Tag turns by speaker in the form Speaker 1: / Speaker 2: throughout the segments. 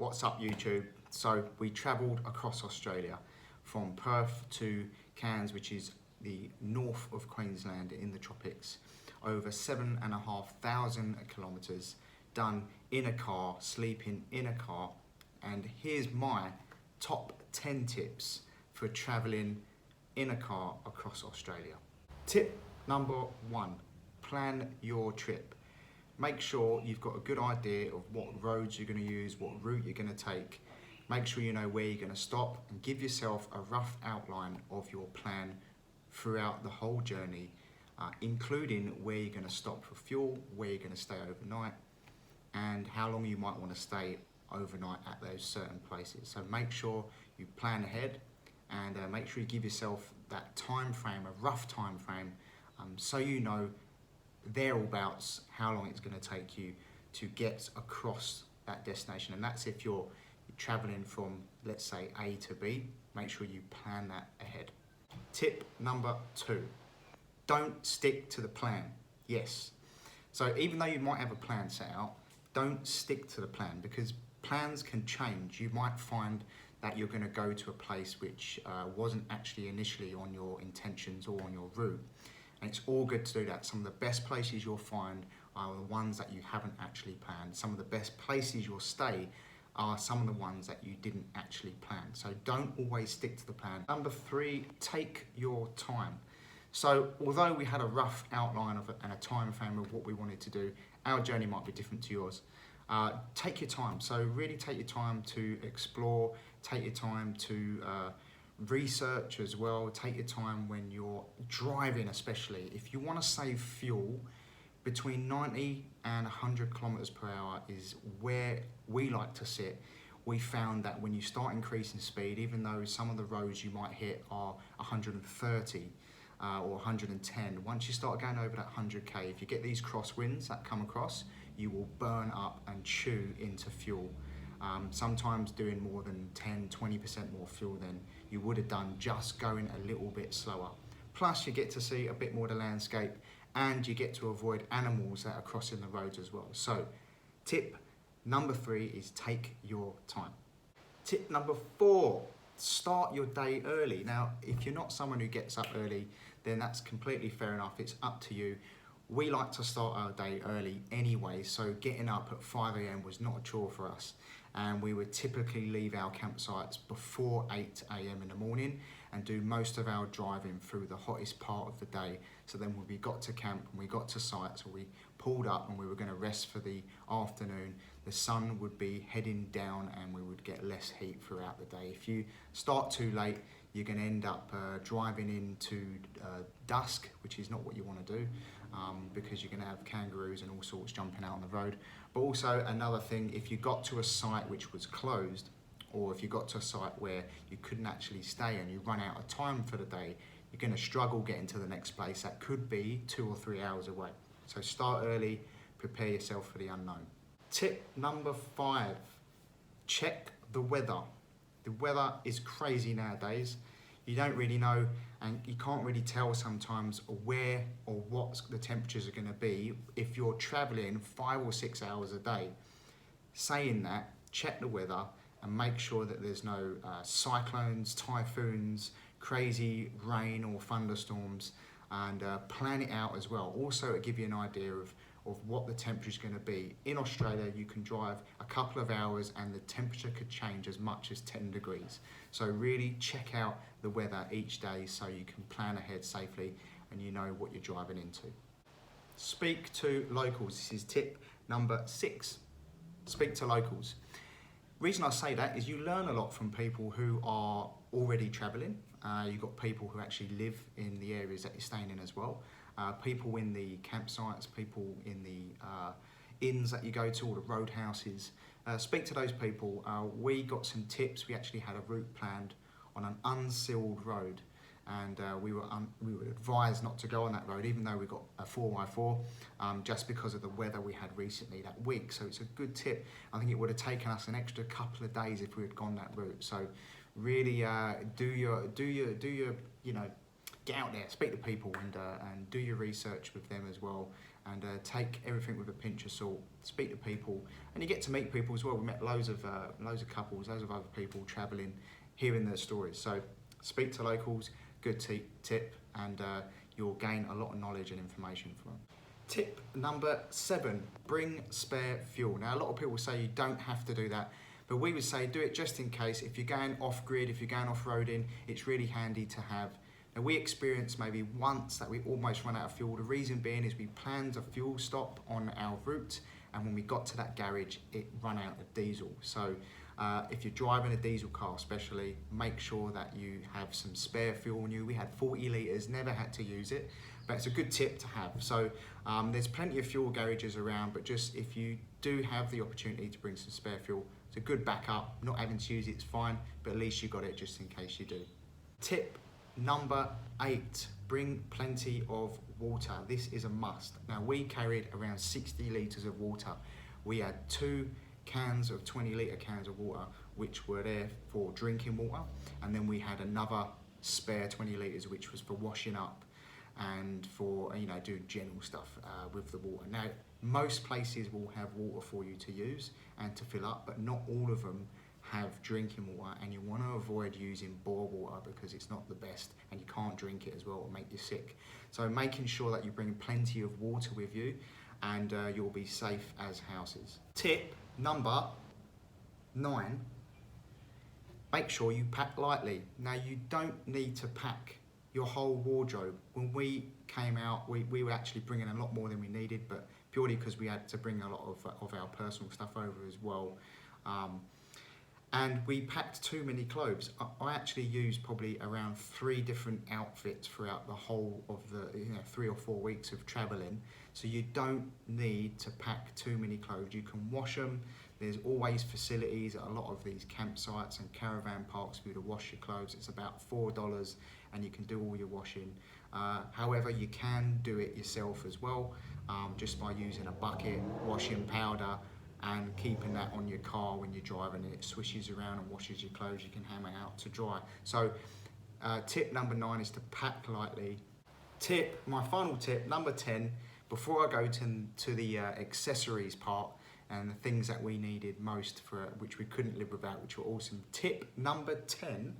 Speaker 1: What's up, YouTube? So we travelled across Australia from Perth to Cairns, which is the north of Queensland in the tropics, over 7,500 kilometres, done in a car, sleeping in a car. And here's my top 10 tips for travelling in a car across Australia. Tip number 1, plan your trip. Make sure you've got a good idea of what roads you're going to use, what route you're going to take. Make sure you know where you're going to stop and give yourself a rough outline of your plan throughout the whole journey, including where you're going to stop for fuel, where you're going to stay overnight, and how long you might want to stay overnight at those certain places. So make sure you plan ahead and make sure you give yourself that time frame, a rough time frame, so you know thereabouts how long it's going to take you to get across that destination. And that's if you're traveling from, let's say, A to B. Make sure you plan that ahead. Tip number 2, don't stick to the plan. Yes, so even though you might have a plan set out, don't stick to the plan, because plans can change. You might find that you're going to go to a place which wasn't actually initially on your intentions or on your route. And it's all good to do that. Some of the best places you'll find are the ones that you haven't actually planned. Some of the best places you'll stay are some of the ones that you didn't actually plan. So don't always stick to the plan. Number 3, take your time. So although we had a rough outline of it and a time frame of what we wanted to do, our journey might be different to yours. Take your time. So really take your time to explore, take your time to research as well. Take your time when you're driving, especially. If you want to save fuel, between 90 and 100 kilometers per hour is where we like to sit. We found that when you start increasing speed, even though some of the roads you might hit are 130 or 110, once you start going over that 100k, if you get these crosswinds that come across, you will burn up and chew into fuel. Sometimes doing more than 10-20% more fuel than you would have done just going a little bit slower. Plus you get to see a bit more of the landscape, and you get to avoid animals that are crossing the roads as well. So tip number 3 is take your time. Tip number 4, start your day early. Now, if you're not someone who gets up early, then that's completely fair enough. It's up to you. We like to start our day early anyway, so getting up at 5 AM was not a chore for us. And we would typically leave our campsites before 8 AM in the morning and do most of our driving through the hottest part of the day. So then when we got to camp and we got to sites, we pulled up and we were going to rest for the afternoon, the sun would be heading down and we would get less heat throughout the day. If you start too late, you're going to end up driving into dusk, which is not what you want to do, because you're going to have kangaroos and all sorts jumping out on the road. But also another thing, if you got to a site which was closed, or if you got to a site where you couldn't actually stay and you run out of time for the day, you're going to struggle getting to the next place that could be 2 or 3 hours away. So start early, prepare yourself for the unknown. Tip number 5, check the weather. The weather is crazy nowadays. You don't really know, and you can't really tell sometimes where or what the temperatures are going to be if you're traveling 5 or 6 hours a day. Saying that, check the weather and make sure that there's no cyclones, typhoons, crazy rain or thunderstorms, and plan it out as well. Also, it'll give you an idea of what the temperature is going to be. In Australia, you can drive a couple of hours and the temperature could change as much as 10 degrees. So really check out the weather each day so you can plan ahead safely and you know what you're driving into. Speak to locals. This is tip number 6. Speak to locals. Reason I say that is you learn a lot from people who are already travelling. You've got people who actually live in the areas that you're staying in as well. People in the campsites, people in the inns that you go to, or the roadhouses. Speak to those people. We got some tips. We actually had a route planned on an unsealed road, and we were advised not to go on that road, even though we got a 4x4, just because of the weather we had recently that week. So it's a good tip. I think it would have taken us an extra couple of days if we had gone that route. So really do your you know, get out there, speak to people, and do your research with them as well, and take everything with a pinch of salt. Speak to people, and you get to meet people as well. We met loads of couples, loads of other people travelling, hearing their stories. So speak to locals, good tip, and you'll gain a lot of knowledge and information from them. Tip number 7, bring spare fuel. Now, a lot of people say you don't have to do that, but we would say do it just in case. If you're going off-grid, if you're going off-roading, it's really handy to have. Now, we experienced maybe once that we almost run out of fuel. The reason being is we planned a fuel stop on our route, and when we got to that garage, it ran out of diesel. So if you're driving a diesel car especially, make sure that you have some spare fuel on you. We had 40 litres, never had to use it, but it's a good tip to have. So there's plenty of fuel garages around, but just if you do have the opportunity to bring some spare fuel, it's a good backup. Not having to use it's fine, but at least you got it just in case you do. Tip number 8, bring plenty of water. This is a must. Now, we carried around 60 litres of water. We had 2 cans of 20-litre cans of water, which were there for drinking water, and then we had another spare 20 litres, which was for washing up and for, you know, doing general stuff with the water. Now, most places will have water for you to use and to fill up, but not all of them have drinking water, and you want to avoid using bore water because it's not the best and you can't drink it as well, it'll make you sick. So making sure that you bring plenty of water with you, and you'll be safe as houses. Tip number 9, make sure you pack lightly. Now, you don't need to pack your whole wardrobe. When we came out, we were actually bringing a lot more than we needed, but purely because we had to bring a lot of our personal stuff over as well. And we packed too many clothes. I actually used probably around 3 different outfits throughout the whole of the 3 or 4 weeks of traveling. So you don't need to pack too many clothes. You can wash them. There's always facilities at a lot of these campsites and caravan parks for you to wash your clothes. It's about $4 and you can do all your washing. However, you can do it yourself as well, just by using a bucket, washing powder, and keeping that on your car when you're driving, and it swishes around and washes your clothes. You can hang it out to dry. So tip number 9 is to pack lightly. My final tip, number 10, before I go to the accessories part and the things that we needed most, for which we couldn't live without, which were awesome. Tip number 10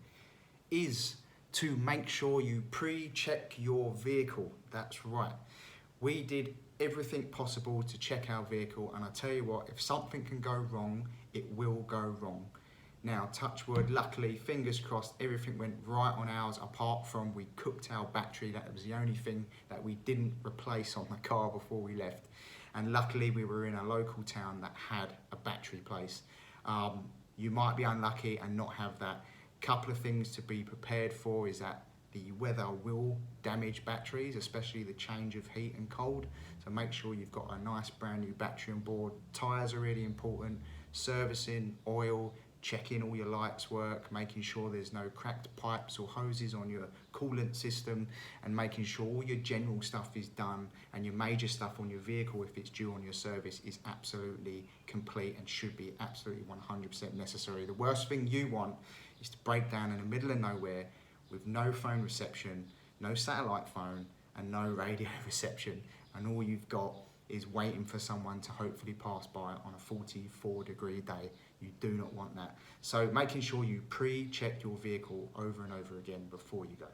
Speaker 1: is to make sure you pre-check your vehicle. That's right. We did everything possible to check our vehicle, and I tell you what, if something can go wrong, it will go wrong. Now, touch wood, luckily, fingers crossed, everything went right on ours, apart from we cooked our battery. That was the only thing that we didn't replace on the car before we left. And luckily, we were in a local town that had a battery place. You might be unlucky and not have that. Couple of things to be prepared for is that the weather will damage batteries, especially the change of heat and cold. So make sure you've got a nice brand new battery on board. Tyres are really important. Servicing, oil, checking all your lights work, making sure there's no cracked pipes or hoses on your coolant system, and making sure all your general stuff is done, and your major stuff on your vehicle, if it's due on your service, is absolutely complete and should be absolutely 100% necessary. The worst thing you want is to break down in the middle of nowhere with no phone reception, no satellite phone, and no radio reception, and all you've got is waiting for someone to hopefully pass by on a 44-degree day. You do not want that. So making sure you pre-check your vehicle over and over again before you go.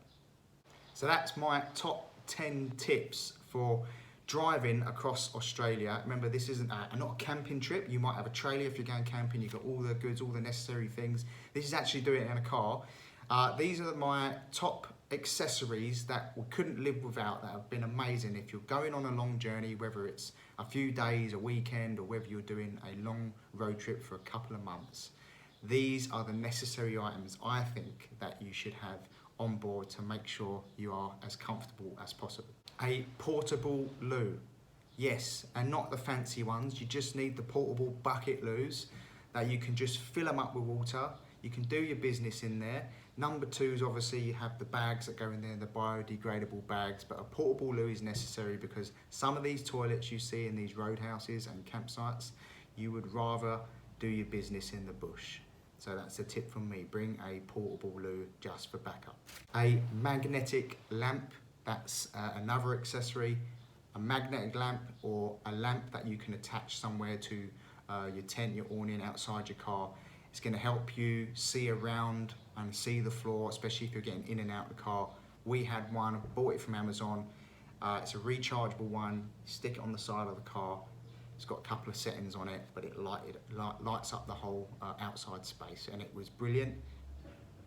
Speaker 1: So that's my top 10 tips for driving across Australia. Remember, this isn't not a camping trip. You might have a trailer if you're going camping. You've got all the goods, all the necessary things. This is actually doing it in a car. These are my top accessories that we couldn't live without, that have been amazing. If you're going on a long journey, whether it's a few days, a weekend, or whether you're doing a long road trip for a couple of months, these are the necessary items I think that you should have on board to make sure you are as comfortable as possible. A portable loo. Yes, and not the fancy ones. You just need the portable bucket loos that you can just fill them up with water. You can do your business in there. Number 2 is obviously you have the bags that go in there, the biodegradable bags, but a portable loo is necessary because some of these toilets you see in these roadhouses and campsites, you would rather do your business in the bush. So that's a tip from me, bring a portable loo just for backup. A magnetic lamp, that's another accessory. a magnetic lamp or a lamp that you can attach somewhere to your tent, your awning outside your car. It's going to help you see around and see the floor, especially if you're getting in and out of the car. We had one, I bought it from Amazon. It's a rechargeable one. You stick it on the side of the car. It's got a couple of settings on it, but it lights up the whole outside space, and it was brilliant.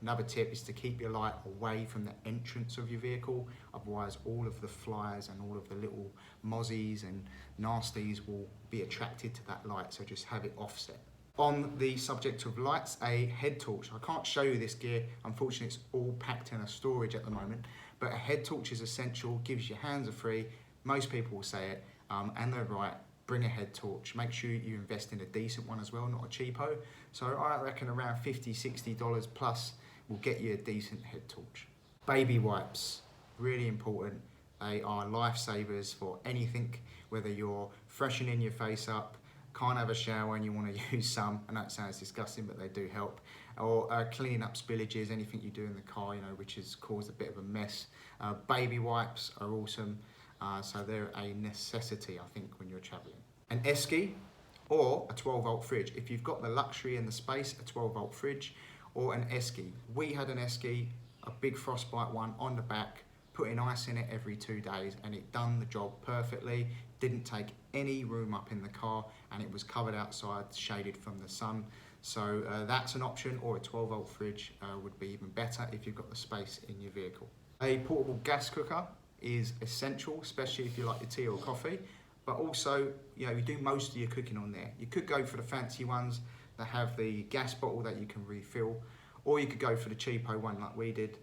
Speaker 1: Another tip is to keep your light away from the entrance of your vehicle, otherwise all of the flies and all of the little mozzies and nasties will be attracted to that light, so just have it offset. On the subject of lights, a head torch. I can't show you this gear, unfortunately it's all packed in a storage at the moment, but a head torch is essential, gives your hands are free. Most people will say it, and they're right. Bring a head torch. Make sure you invest in a decent one as well, not a cheapo. So I reckon around $50, $60 plus will get you a decent head torch. Baby wipes, really important. They are lifesavers for anything, whether you're freshening your face up, can't have a shower and you want to use some, and that sounds disgusting, but they do help. Or cleaning up spillages, anything you do in the car, you know, which has caused a bit of a mess. Baby wipes are awesome. So they're a necessity, I think, when you're traveling. An esky or a 12-volt fridge. If you've got the luxury and the space, a 12-volt fridge or an esky. We had an esky, a big frostbite one on the back, putting ice in it every 2 days, and it done the job perfectly. Didn't take any room up in the car, and it was covered outside, shaded from the sun. So that's an option, or a 12-volt fridge would be even better if you've got the space in your vehicle. A portable gas cooker is essential, especially if you like your tea or coffee, but also, you know, you do most of your cooking on there. You could go for the fancy ones that have the gas bottle that you can refill, or you could go for the cheapo one like we did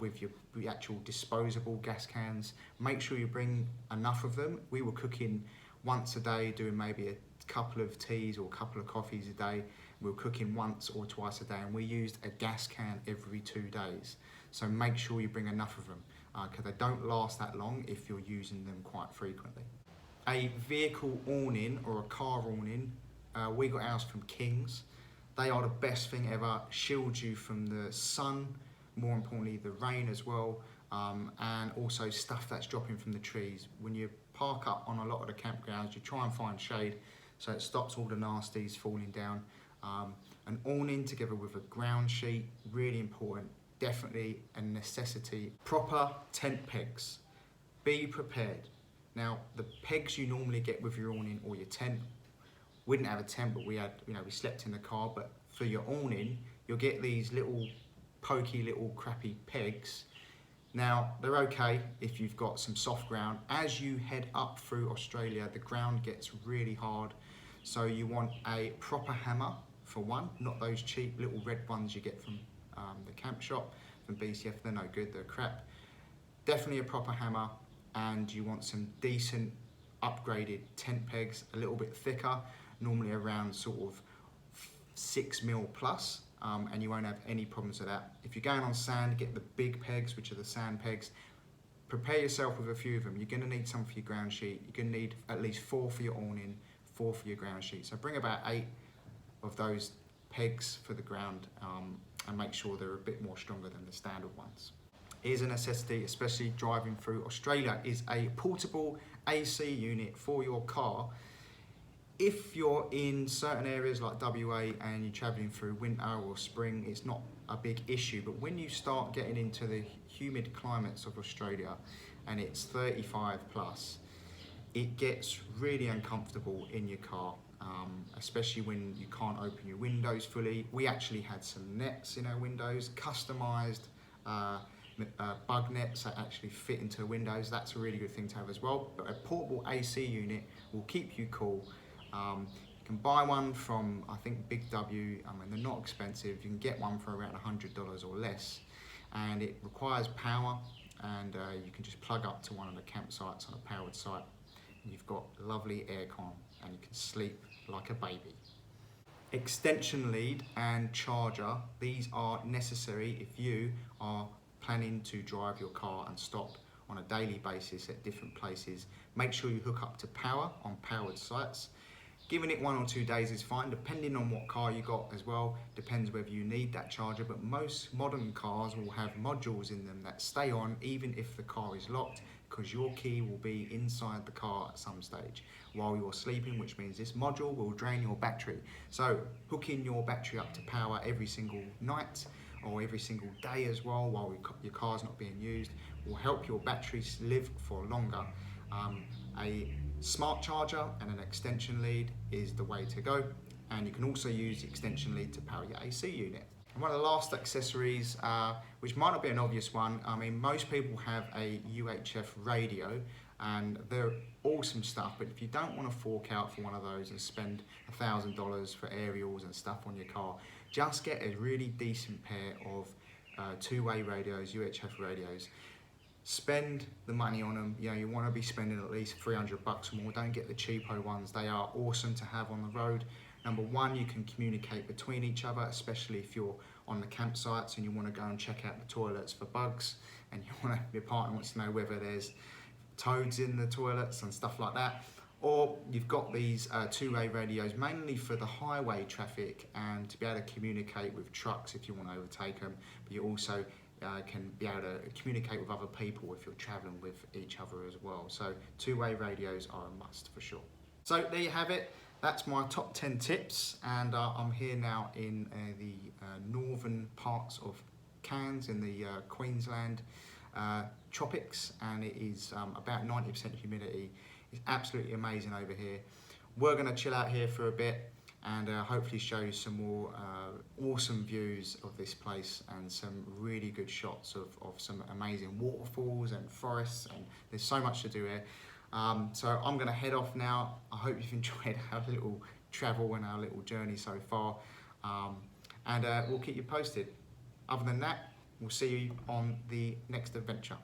Speaker 1: with your actual disposable gas cans. Make sure you bring enough of them. We were cooking once a day, doing maybe a couple of teas or a couple of coffees a day. We were cooking once or twice a day, and we used a gas can every 2 days. So make sure you bring enough of them, because they don't last that long if you're using them quite frequently. A vehicle awning or a car awning, we got ours from King's. They are the best thing ever. Shield you from the sun, more importantly the rain as well, and also stuff that's dropping from the trees. When you park up on a lot of the campgrounds, you try and find shade so it stops all the nasties falling down. An awning together with a ground sheet, really important, definitely a necessity. Proper tent pegs, be prepared. Now the pegs you normally get with your awning or your tent, we didn't have a tent, but we had, you know, we slept in the car, but for your awning, you'll get these little pokey little crappy pegs. Now they're okay if you've got some soft ground. As you head up through Australia, the ground gets really hard, so you want a proper hammer for one, not those cheap little red ones you get from the camp shop from BCF. They're no good, they're crap. Definitely a proper hammer, and you want some decent upgraded tent pegs, a little bit thicker, normally around sort of 6 mil plus, and you won't have any problems with that. If you're going on sand, get the big pegs, which are the sand pegs. Prepare yourself with a few of them. You're going to need some for your ground sheet. You're going to need at least 4 for your awning, 4 for your ground sheet. So bring about 8 of those pegs for the ground, and make sure they're a bit more stronger than the standard ones. Is a necessity, especially driving through Australia, is a portable AC unit for your car. If you're in certain areas like WA and you're travelling through winter or spring, it's not a big issue, but when you start getting into the humid climates of Australia and it's 35 plus, it gets really uncomfortable in your car, especially when you can't open your windows fully. We actually had some nets in our windows, customised bug nets that actually fit into the windows. That's a really good thing to have as well. But a portable AC unit will keep you cool. You can buy one from, I think, Big W. I mean, they're not expensive. You can get one for around $100 or less, and it requires power, and you can just plug up to one of the campsites on a powered site, and you've got lovely aircon, and you can sleep like a baby. Extension lead and charger, these are necessary if you are planning to drive your car and stop on a daily basis at different places. Make sure you hook up to power on powered sites. Giving it 1 or 2 days is fine, depending on what car you got as well. Depends whether you need that charger, but most modern cars will have modules in them that stay on even if the car is locked. because your key will be inside the car at some stage while you're sleeping, which means this module will drain your battery. So hooking your battery up to power every single night or every single day as well while your car's not being used will help your batteries live for longer. A smart charger and an extension lead is the way to go, and you can also use the extension lead to power your AC unit. And one of the last accessories, which might not be an obvious one, I mean, most people have a UHF radio and they're awesome stuff, but if you don't want to fork out for one of those and spend $1,000 for aerials and stuff on your car, just get a really decent pair of two-way radios, UHF radios. Spend the money on them. You know, you want to be spending at least $300 or more. Don't get the cheapo ones. They are awesome to have on the road. Number one, you can communicate between each other, especially if you're on the campsites and you want to go and check out the toilets for bugs, and your partner wants to know whether there's toads in the toilets and stuff like that. Or you've got these two-way radios mainly for the highway traffic and to be able to communicate with trucks if you want to overtake them, but you also can be able to communicate with other people if you're traveling with each other as well. So two-way radios are a must for sure. So there you have it. That's my top 10 tips, and I'm here now in the northern parts of Cairns in the Queensland tropics, and it is about 90% humidity. It's absolutely amazing over here. We're going to chill out here for a bit and hopefully show you some more awesome views of this place and some really good shots of some amazing waterfalls and forests, and there's so much to do here. So I'm going to head off now. I hope you've enjoyed our little travel and our little journey so far, and we'll keep you posted. Other than that, we'll see you on the next adventure.